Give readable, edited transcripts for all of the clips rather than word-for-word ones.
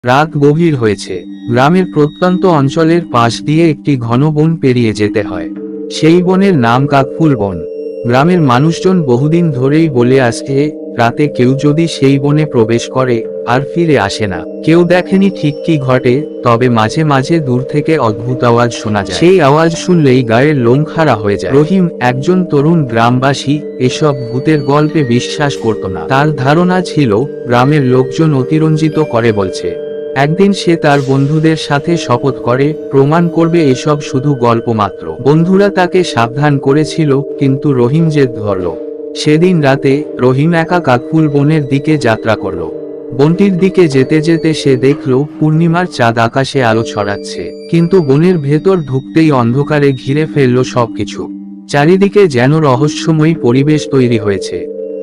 রাত গভীর হয়েছে। গ্রামের প্রত্যন্ত অঞ্চলের পাশ দিয়ে একটি ঘন বন পেরিয়ে যেতে হয়। সেই বনের নাম কাকফুল বন। গ্রামের মানুষজন বহুদিন ধরেই বলে আসছে, রাতে কেউ যদি সেই বনে প্রবেশ করে আর ফিরে আসে না। কেউ দেখেনি ঠিক কি ঘটে, তবে মাঝে মাঝে দূর থেকে অদ্ভুত আওয়াজ শোনা যায়। সেই আওয়াজ শুনলেই গায়ের লোম খাড়া হয়ে যায়। রহিম, একজন তরুণ গ্রামবাসী, এসব ভূতের গল্পে বিশ্বাস করত না। তার ধারণা ছিল গ্রামের লোকজন অতিরঞ্জিত করে বলছে। একদিন সে তার বন্ধুদের সাথে শপথ করে প্রমাণ করবে এসব শুধু গল্প মাত্র। বন্ধুরা তাকে সাবধান করেছিল, কিন্তু রহিম জেদ ধরল। সেদিন রাতে রহিম একা কাকফুল বনের দিকে যাত্রা করল। বনটির দিকে যেতে যেতে সে দেখল পূর্ণিমার চাঁদ আকাশে আলো ছড়াচ্ছে, কিন্তু বনের ভেতর ঢুকতেই অন্ধকারে ঘিরে ফেলল সবকিছু। চারিদিকে যেন রহস্যময়ী পরিবেশ তৈরি হয়েছে।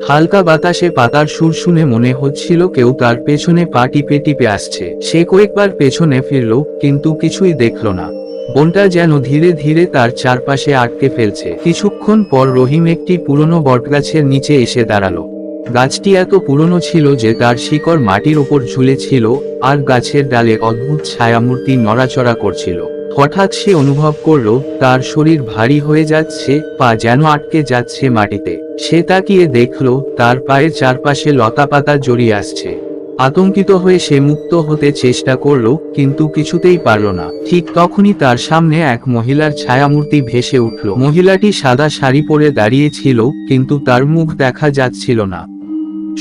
হালকা বাতাসে পাতার সুর শুনে মনে হচ্ছিল কেউ তার পেছনে পা টিপে টিপে আসছে। সে কয়েকবার পেছনে ফিরল, কিন্তু কিছুই দেখল না। বনটা যেন ধীরে ধীরে তার চারপাশে আটকে ফেলছে। কিছুক্ষণ পর রহিম একটি পুরনো বটগাছের নিচে এসে দাঁড়ালো। গাছটি এত পুরনো ছিল যে তার শিকড় মাটির ওপর ঝুলেছিল, আর গাছের ডালে অদ্ভুত ছায়ামূর্তি নড়াচড়া করছিল। হঠাৎ সে অনুভব করল তার শরীর ভারী হয়ে যাচ্ছে, পা যেন আটকে যাচ্ছে মাটিতে। সে তাকিয়ে দেখল তার পায়ের চারপাশে লতাপাতা জড়িয়ে আসছে। আতঙ্কিত হয়ে সে মুক্ত হতে চেষ্টা করল, কিন্তু কিছুতেই পারল না। ঠিক তখনই তার সামনে এক মহিলার ছায়ামূর্তি ভেসে উঠল। মহিলাটি সাদা শাড়ি পরে দাঁড়িয়েছিল, কিন্তু তার মুখ দেখা যাচ্ছিল না।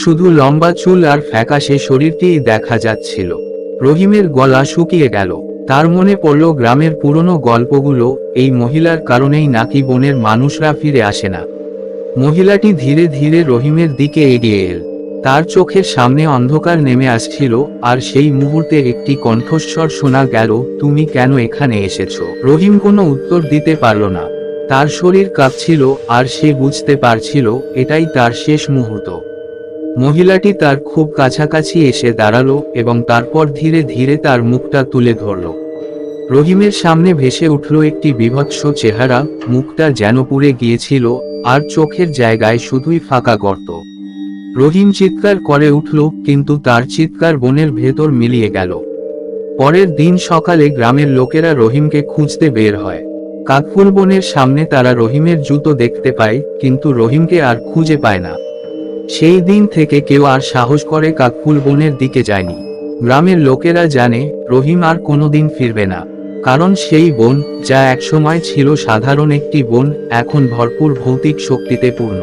শুধু লম্বা চুল আর ফ্যাকাশে শরীরটিই দেখা যাচ্ছিল। রহিমের গলা শুকিয়ে গেল। তার মনে পড়ল গ্রামের পুরনো গল্পগুলো, এই মহিলার কারণেই নাকি বনের মানুষরা ফিরে আসে না। মহিলাটি ধীরে ধীরে রহিমের দিকে এগিয়ে এল। তার চোখের সামনে অন্ধকার নেমে আসছিল, আর সেই মুহূর্তে একটি কণ্ঠস্বর শোনা গেল, তুমি কেন এখানে এসেছো? রহিম কোনো উত্তর দিতে পারল না। তার শরীর কাঁপছিল, আর সে বুঝতে পারছিল এটাই তার শেষ মুহূর্ত। মহিলাটি তার খুব কাছাকাছি এসে দাঁড়ালো এবং তারপর ধীরে ধীরে তার মুখটা তুলে ধরল। রহিমের সামনে ভেসে উঠল একটি বীভৎস চেহারা। মুখটা যেন পুড়ে গিয়েছিল, আর চোখের জায়গায় শুধুই ফাঁকা গর্ত। রহিম চিৎকার করে উঠল, কিন্তু তার চিৎকার বনের ভেতর মিলিয়ে গেল। পরের দিন সকালে গ্রামের লোকেরা রহিমকে খুঁজতে বের হয়। কাকফুল বনের সামনে তারা রহিমের জুতো দেখতে পায়, কিন্তু রহিমকে আর খুঁজে পায় না। সেই দিন থেকে কেউ আর সাহস করে কাকফুল বনের দিকে যায়নি। গ্রামের লোকেরা জানে রহিম আর কোনোদিন ফিরবে না, কারণ সেই বন, যা একসময় ছিল সাধারণ একটি বন, এখন ভরপুর ভৌতিক শক্তিতে পূর্ণ।